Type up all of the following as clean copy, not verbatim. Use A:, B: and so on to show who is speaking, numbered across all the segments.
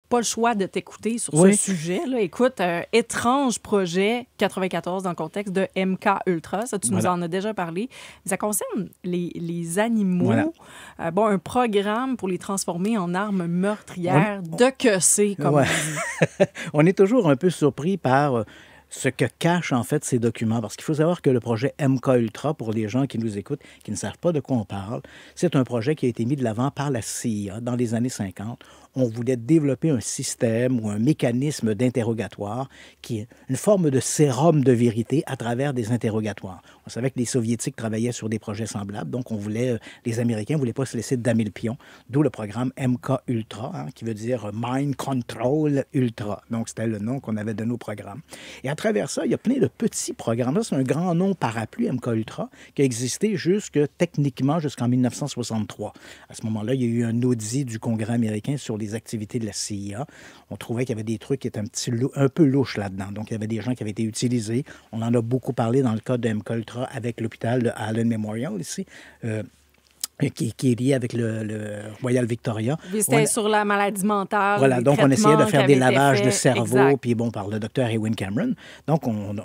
A: pas le choix de t'écouter sur
B: Oui.
A: ce sujet. Là. Écoute, étrange projet 94 dans le contexte de MK Ultra. Ça, tu nous
B: Voilà.
A: en as déjà parlé. Ça concerne les animaux.
B: Voilà.
A: Bon, un programme pour les transformer en armes meurtrières. De que c'est, comme
B: Ouais.
A: on dit.
B: On est toujours un peu surpris par ce que cachent en fait ces documents. Parce qu'il faut savoir que le projet MK Ultra, pour les gens qui nous écoutent, qui ne savent pas de quoi on parle, c'est un projet qui a été mis de l'avant par la CIA dans les années 50. On voulait développer un système ou un mécanisme d'interrogatoire qui est une forme de sérum de vérité à travers des interrogatoires. On savait que les Soviétiques travaillaient sur des projets semblables, donc les Américains ne voulaient pas se laisser damer le pion, d'où le programme MK Ultra, qui veut dire Mind Control Ultra. Donc, c'était le nom qu'on avait donné au programme. Et à travers ça, il y a plein de petits programmes. Là, c'est un grand nom parapluie, MK Ultra, qui a existé techniquement jusqu'en 1963. À ce moment-là, il y a eu un audit du Congrès américain sur les activités de la CIA. On trouvait qu'il y avait des trucs qui étaient un peu louches là-dedans. Donc, il y avait des gens qui avaient été utilisés. On en a beaucoup parlé dans le cas de MK Ultra avec l'hôpital de Allen Memorial ici. Qui est lié avec le Royal Victoria.
A: C'était sur la maladie mentale.
B: Voilà, donc on essayait de faire des lavages de cerveau,
A: exact.
B: puis bon, par le docteur Ewen Cameron. Donc,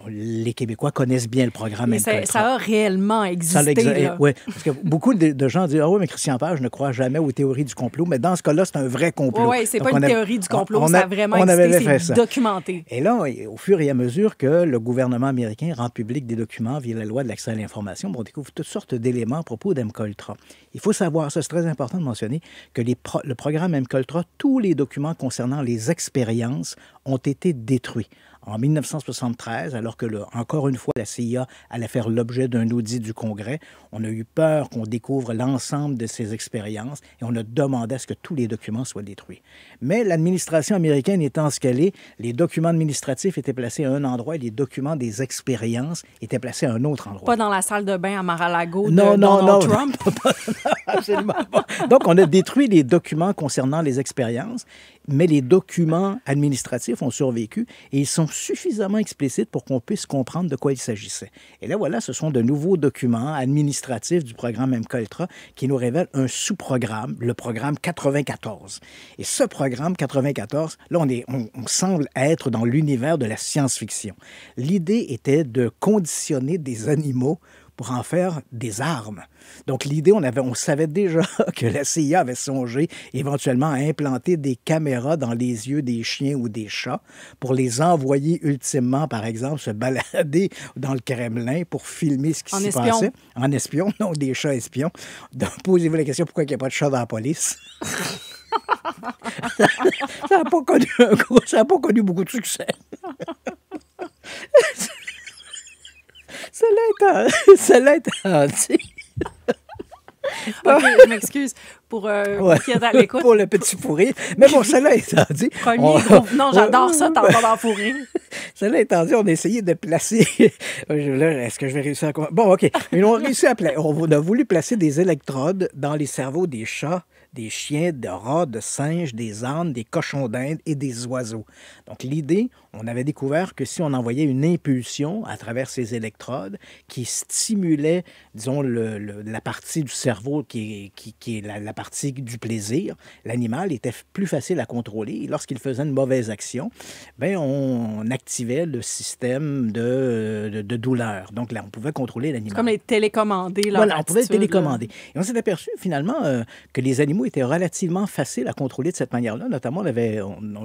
B: les Québécois connaissent bien le programme MK Ultra.
A: Ça a réellement existé.
B: Oui, parce que beaucoup de gens disent « Ah oui, mais Christian Page ne croit jamais aux théories du complot. » Mais dans ce cas-là, c'est un vrai complot.
A: Oui, c'est pas une théorie du complot, ça a vraiment existé, c'est documenté.
B: Et là, au fur et à mesure que le gouvernement américain rend public des documents via la loi de l'accès à l'information, on découvre toutes sortes d'éléments à propos d'MK Ultra. Il faut savoir, ça c'est très important de mentionner, que le programme MK Ultra, tous les documents concernant les expériences ont été détruits. En 1973, alors que, encore une fois, la CIA allait faire l'objet d'un audit du Congrès, on a eu peur qu'on découvre l'ensemble de ces expériences et on a demandé à ce que tous les documents soient détruits. Mais l'administration américaine étant ce qu'elle est, les documents administratifs étaient placés à un endroit et les documents des expériences étaient placés à un autre endroit.
A: Pas dans la salle de bain à Mar-a-Lago de Donald Trump?
B: Absolument pas. Donc, on a détruit les documents concernant les expériences, mais les documents administratifs ont survécu et ils sont suffisamment explicites pour qu'on puisse comprendre de quoi il s'agissait. Et là, voilà, ce sont de nouveaux documents administratifs du programme MK Ultra qui nous révèlent un sous-programme, le programme 94. Et ce programme 94, là, on semble être dans l'univers de la science-fiction. L'idée était de conditionner des animaux pour en faire des armes. Donc, l'idée, on savait déjà que la CIA avait songé éventuellement à implanter des caméras dans les yeux des chiens ou des chats pour les envoyer ultimement, par exemple, se balader dans le Kremlin pour filmer ce qui s'y passait. En espion. Non, des chats espions. Donc, posez-vous la question, pourquoi il n'y a pas de chat dans la police? Ça n'a pas connu beaucoup de succès. Cela étant dit.
A: OK, je m'excuse pour qui est à l'écoute.
B: Pour le petit pourri. Mais bon, cela étant dit.
A: Non, j'adore ça, t'entends dans pourri.
B: Cela étant dit, on a essayé de placer. Est-ce que je vais réussir à. Bon, OK. Mais on a réussi on a voulu placer des électrodes dans les cerveaux des chats, des chiens, de rats, de singes, des ânes, des cochons d'Inde et des oiseaux. Donc, l'idée, on avait découvert que si on envoyait une impulsion à travers ces électrodes qui stimulait, disons, la partie du cerveau qui est la partie du plaisir, l'animal était plus facile à contrôler. Et lorsqu'il faisait une mauvaise action, bien, on activait le système de douleur. Donc, là, on pouvait contrôler l'animal.
A: C'est comme les télécommander.
B: Voilà, on pouvait le télécommander. Et on s'est aperçu, finalement, que les animaux étaient relativement faciles à contrôler de cette manière-là. Notamment,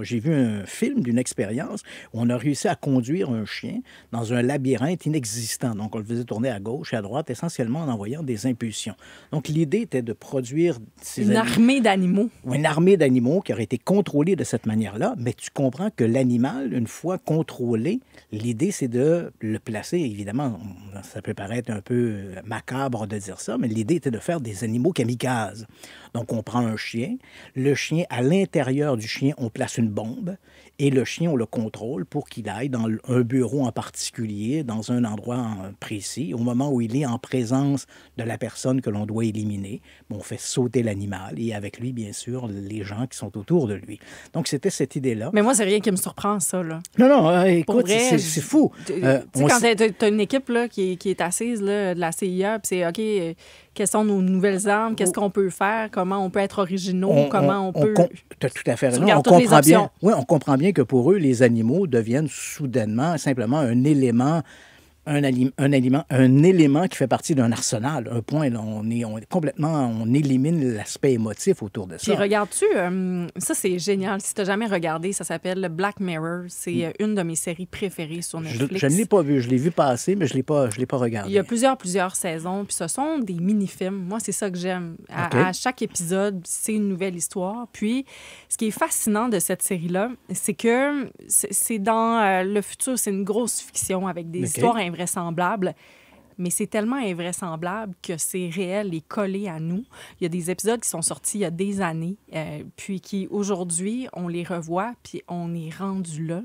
B: j'ai vu un film d'une expérience où on a réussi à conduire un chien dans un labyrinthe inexistant. Donc, on le faisait tourner à gauche et à droite, essentiellement en envoyant des impulsions. Donc, l'idée était de produire
A: une armée d'animaux.
B: Une armée d'animaux qui aurait été contrôlée de cette manière-là. Mais tu comprends que l'animal, une fois contrôlé, l'idée, c'est de le placer. Évidemment, ça peut paraître un peu macabre de dire ça, mais l'idée était de faire des animaux kamikazes. Donc, on prend un chien. Le chien, à l'intérieur du chien, on place une bombe. Et le chien, on le contrôle pour qu'il aille dans un bureau en particulier, dans un endroit précis. Au moment où il est en présence de la personne que l'on doit éliminer, on fait sauter l'animal et avec lui, bien sûr, les gens qui sont autour de lui. Donc, c'était cette idée-là.
A: Mais moi, c'est rien qui me surprend, ça. Là.
B: Non, écoute, c'est fou.
A: Tu sais, quand tu as une équipe là, qui est assise là, de la CIA, puis c'est OK, Quelles sont nos nouvelles armes? Qu'est-ce qu'on peut faire? Comment on peut être originaux? Comment on peut...
B: Tu as tout à fait raison.
A: regardes toutes les options.
B: On comprend bien que pour eux, les animaux deviennent soudainement simplement un élément un élément qui fait partie d'un arsenal. Un point, là, on complètement, on élimine l'aspect émotif autour de ça.
A: Puis regardes-tu, ça c'est génial. Si tu n'as jamais regardé, ça s'appelle Black Mirror. C'est une de mes séries préférées sur Netflix.
B: Je ne l'ai pas vu. Je l'ai vu passer, mais je l'ai pas regardé.
A: Il y a plusieurs saisons, puis ce sont des mini-films. Moi, c'est ça que j'aime. À chaque épisode, c'est une nouvelle histoire. Puis, ce qui est fascinant de cette série-là, c'est que c'est dans le futur, c'est une grosse fiction avec des histoires invraisemblables, mais c'est tellement invraisemblable que c'est réel et collé à nous. Il y a des épisodes qui sont sortis il y a des années, puis qui, aujourd'hui, on les revoit, puis on est rendu là.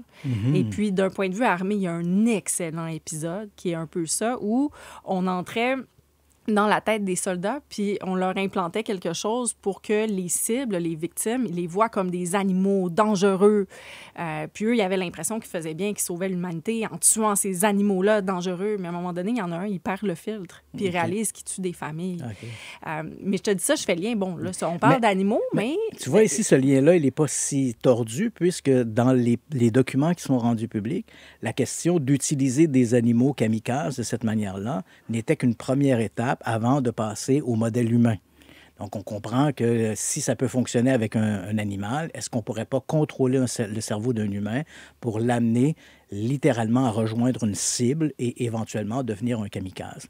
A: Et puis, d'un point de vue armé, il y a un excellent épisode qui est un peu ça, où on entrait dans la tête des soldats, puis on leur implantait quelque chose pour que les cibles, les victimes, ils les voient comme des animaux dangereux. Puis eux, ils avaient l'impression qu'ils faisaient bien, qu'ils sauvaient l'humanité en tuant ces animaux-là dangereux. Mais à un moment donné, il y en a un, il perd le filtre, puis il réalise qu'il tue des familles. Mais je te dis ça, je fais le lien. Bon, là, on parle d'animaux, mais...
B: Tu vois, ici, ce lien-là, il n'est pas si tordu, puisque dans les documents qui sont rendus publics, la question d'utiliser des animaux kamikazes de cette manière-là n'était qu'une première étape avant de passer au modèle humain. Donc, on comprend que si ça peut fonctionner avec un animal, est-ce qu'on ne pourrait pas contrôler le cerveau d'un humain pour l'amener littéralement à rejoindre une cible et éventuellement devenir un kamikaze?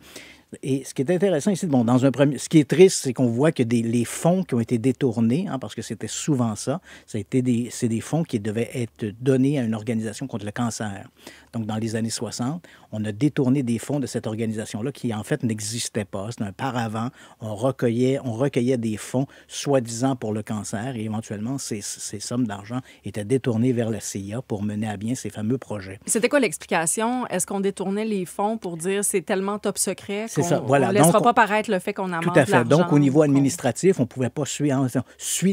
B: Et ce qui est intéressant ici, bon, ce qui est triste, c'est qu'on voit que les fonds qui ont été détournés, parce que c'était souvent ça, c'est des fonds qui devaient être donnés à une organisation contre le cancer. Donc, dans les années 60, on a détourné des fonds de cette organisation-là qui, en fait, n'existait pas. C'était un paravent. On recueillait des fonds, soi-disant pour le cancer, et éventuellement, ces sommes d'argent étaient détournées vers la CIA pour mener à bien ces fameux projets.
A: C'était quoi l'explication? Est-ce qu'on détournait les fonds pour dire c'est tellement top secret
B: ça, voilà.
A: On ne laissera pas paraître le fait qu'on amasse
B: tout à fait.
A: l'argent?
B: Donc, au niveau administratif, on ne pouvait pas suivre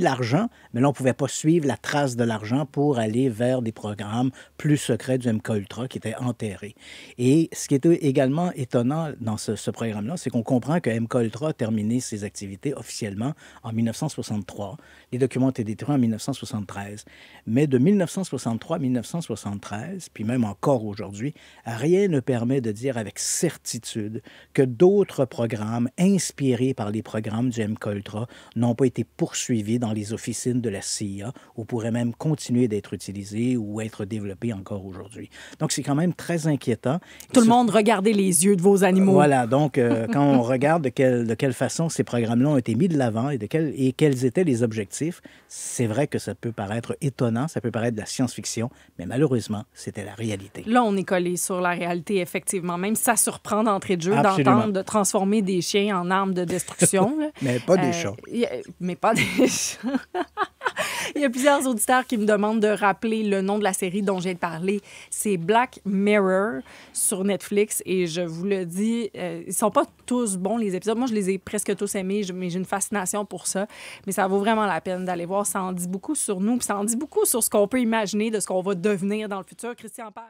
B: l'argent, mais là, on ne pouvait pas suivre la trace de l'argent pour aller vers des programmes plus secrets du MKUltra qui étaient enterrés. Et ce qui était également étonnant dans ce programme-là, c'est qu'on comprend que MKUltra a terminé ses activités officiellement en 1963. Les documents ont été détruits en 1973. Mais de 1963 à 1973, puis même encore aujourd'hui, rien ne permet de dire avec certitude que d'autres programmes inspirés par les programmes du MKUltra n'ont pas été poursuivis dans les officines de la CIA ou pourraient même continuer d'être utilisés ou être développés encore aujourd'hui. Donc, c'est quand même très inquiétant.
A: Tout le monde, regardez les yeux de vos animaux.
B: Voilà. Donc, quand on regarde de quelle façon ces programmes-là ont été mis de l'avant et quels étaient les objectifs, c'est vrai que ça peut paraître étonnant, ça peut paraître de la science-fiction, mais malheureusement, c'était la réalité.
A: Là, on est collé sur la réalité, effectivement. Même si ça surprend d'entrée de jeu d'entendre de transformer des chiens en armes de destruction. Là.
B: Mais pas des chats.
A: Mais pas des chats. Il y a plusieurs auditeurs qui me demandent de rappeler le nom de la série dont j'ai parlé. C'est Black Mirror sur Netflix. Et je vous le dis, ils sont pas tous bons, les épisodes. Moi, je les ai presque tous aimés, mais j'ai une fascination pour ça. Mais ça vaut vraiment la peine d'aller voir. Ça en dit beaucoup sur nous, puis ça en dit beaucoup sur ce qu'on peut imaginer de ce qu'on va devenir dans le futur. Christian Page.